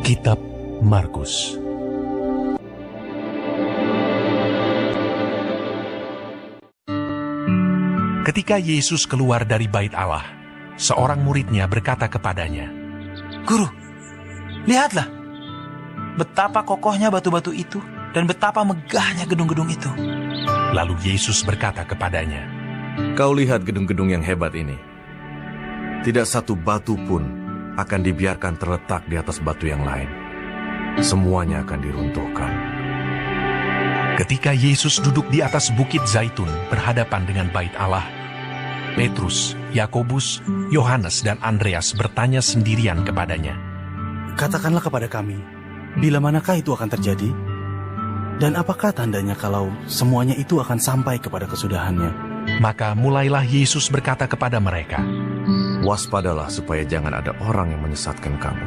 Kitab Markus. Ketika Yesus keluar dari bait Allah, seorang muridnya berkata kepadanya, "Guru, lihatlah, betapa kokohnya batu-batu itu dan betapa megahnya gedung-gedung itu." Lalu Yesus berkata kepadanya, "Kau lihat gedung-gedung yang hebat ini. Tidak satu batu pun akan dibiarkan terletak di atas batu yang lain. Semuanya akan diruntuhkan." Ketika Yesus duduk di atas bukit Zaitun berhadapan dengan bait Allah, Petrus, Yakobus, Yohanes, dan Andreas bertanya sendirian kepadanya, "Katakanlah kepada kami, bila manakah itu akan terjadi? Dan apakah tandanya kalau semuanya itu akan sampai kepada kesudahannya?" Maka mulailah Yesus berkata kepada mereka, Waspadalah supaya jangan ada orang yang menyesatkan kamu.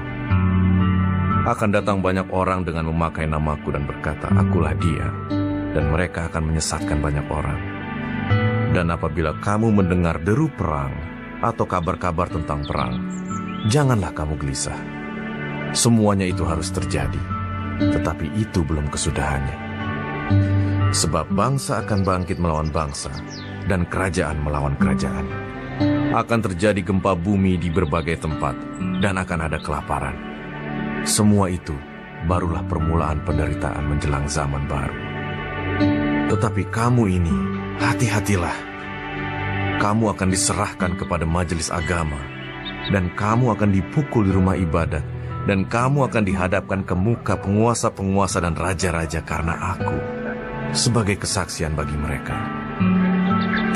Akan datang banyak orang dengan memakai namaku dan berkata, "Akulah dia," dan mereka akan menyesatkan banyak orang. Dan apabila kamu mendengar deru perang atau kabar-kabar tentang perang, janganlah kamu gelisah. Semuanya itu harus terjadi, tetapi itu belum kesudahannya. Sebab bangsa akan bangkit melawan bangsa, dan kerajaan melawan kerajaan. Akan terjadi gempa bumi di berbagai tempat, dan akan ada kelaparan. Semua itu barulah permulaan penderitaan menjelang zaman baru. Tetapi kamu ini, hati-hatilah. Kamu akan diserahkan kepada majelis agama, dan kamu akan dipukul di rumah ibadat, dan kamu akan dihadapkan ke muka penguasa-penguasa dan raja-raja karena aku, sebagai kesaksian bagi mereka.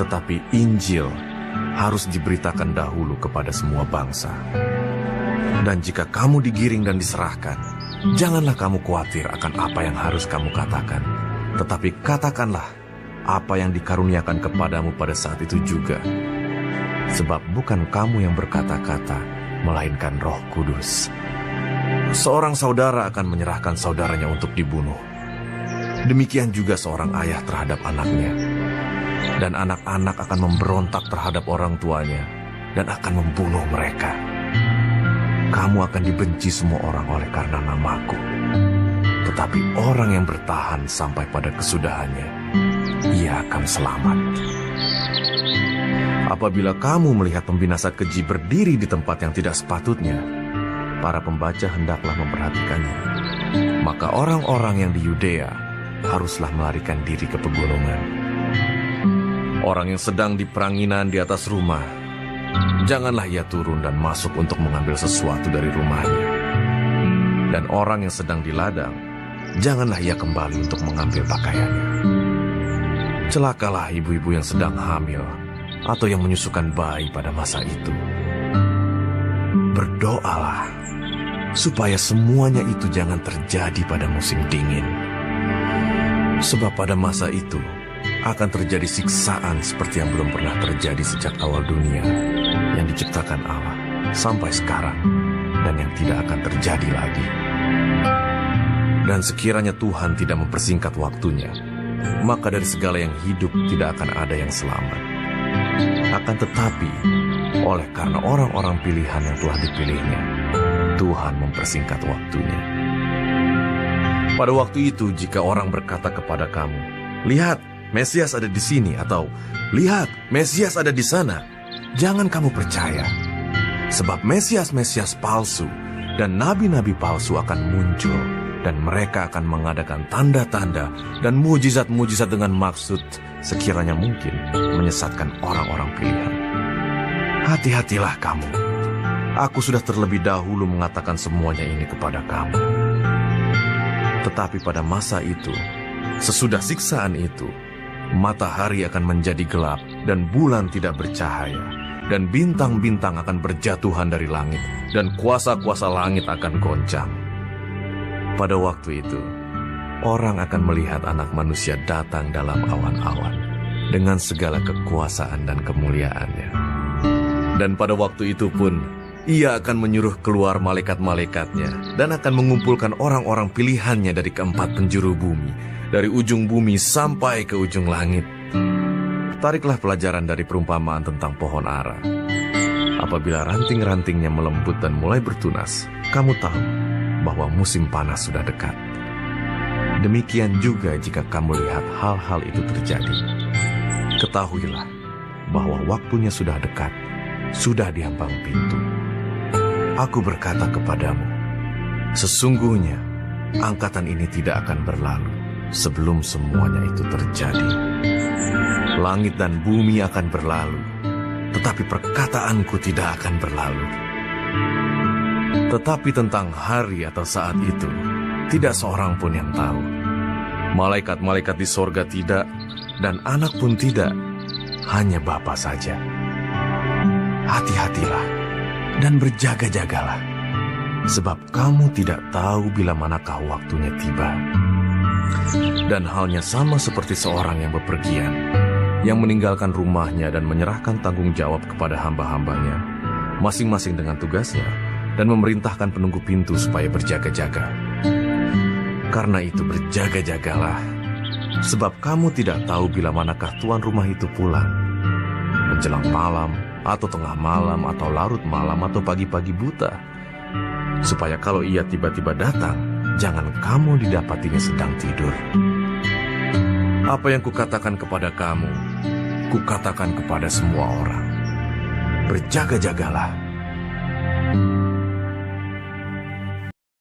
Tetapi Injil harus diberitakan dahulu kepada semua bangsa. Dan jika kamu digiring dan diserahkan, janganlah kamu khawatir akan apa yang harus kamu katakan, tetapi katakanlah apa yang dikaruniakan kepadamu pada saat itu juga. Sebab bukan kamu yang berkata-kata, melainkan Roh Kudus. Seorang saudara akan menyerahkan saudaranya untuk dibunuh. Demikian juga seorang ayah terhadap anaknya. Dan anak-anak akan memberontak terhadap orang tuanya dan akan membunuh mereka. Kamu akan dibenci semua orang oleh karena namaku. Tetapi orang yang bertahan sampai pada kesudahannya, ia akan selamat. Apabila kamu melihat pembinasa keji berdiri di tempat yang tidak sepatutnya, para pembaca hendaklah memperhatikannya. Maka orang-orang yang di Yudea haruslah melarikan diri ke pegunungan. Orang yang sedang di peranginan di atas rumah, janganlah ia turun dan masuk untuk mengambil sesuatu dari rumahnya. Dan orang yang sedang di ladang, janganlah ia kembali untuk mengambil pakaiannya. Celakalah ibu-ibu yang sedang hamil atau yang menyusukan bayi pada masa itu. Berdoalah supaya semuanya itu jangan terjadi pada musim dingin. Sebab pada masa itu akan terjadi siksaan seperti yang belum pernah terjadi sejak awal dunia yang diciptakan Allah sampai sekarang, dan yang tidak akan terjadi lagi. Dan sekiranya Tuhan tidak mempersingkat waktunya, maka dari segala yang hidup tidak akan ada yang selamat. Akan tetapi, oleh karena orang-orang pilihan yang telah dipilihnya, Tuhan mempersingkat waktunya. Pada waktu itu, jika orang berkata kepada kamu, "Lihat, Mesias ada di sini," atau "Lihat, Mesias ada di sana," jangan kamu percaya. Sebab Mesias-Mesias palsu dan nabi-nabi palsu akan muncul, dan mereka akan mengadakan tanda-tanda dan mujizat-mujizat dengan maksud sekiranya mungkin menyesatkan orang-orang pilihan. Hati-hatilah kamu. Aku sudah terlebih dahulu mengatakan semuanya ini kepada kamu. Tetapi pada masa itu, sesudah siksaan itu, matahari akan menjadi gelap dan bulan tidak bercahaya, dan bintang-bintang akan berjatuhan dari langit, dan kuasa-kuasa langit akan goncang. Pada waktu itu, orang akan melihat Anak Manusia datang dalam awan-awan dengan segala kekuasaan dan kemuliaannya. Dan pada waktu itu pun, Ia akan menyuruh keluar malaikat-malaikatnya dan akan mengumpulkan orang-orang pilihannya dari keempat penjuru bumi, dari ujung bumi sampai ke ujung langit. Tariklah pelajaran dari perumpamaan tentang pohon ara. Apabila ranting-rantingnya melembut dan mulai bertunas, kamu tahu bahwa musim panas sudah dekat. Demikian juga jika kamu lihat hal-hal itu terjadi. Ketahuilah bahwa waktunya sudah dekat, sudah di ambang pintu. Aku berkata kepadamu, sesungguhnya angkatan ini tidak akan berlalu sebelum semuanya itu terjadi. Langit dan bumi akan berlalu, tetapi perkataanku tidak akan berlalu. Tetapi tentang hari atau saat itu, tidak seorang pun yang tahu. Malaikat-malaikat di sorga tidak, dan anak pun tidak, hanya Bapa saja. Hati-hatilah dan berjaga-jagalah, sebab kamu tidak tahu bila manakah waktunya tiba. Dan halnya sama seperti seorang yang bepergian, yang meninggalkan rumahnya dan menyerahkan tanggung jawab kepada hamba-hambanya, masing-masing dengan tugasnya, dan memerintahkan penunggu pintu supaya berjaga-jaga. Karena itu berjaga-jagalah, sebab kamu tidak tahu bila manakah tuan rumah itu pulang, menjelang malam, atau tengah malam, atau larut malam, atau pagi-pagi buta, supaya kalau ia tiba-tiba datang, jangan kamu didapatinya sedang tidur. Apa yang kukatakan kepada kamu, kukatakan kepada semua orang. Berjaga-jagalah,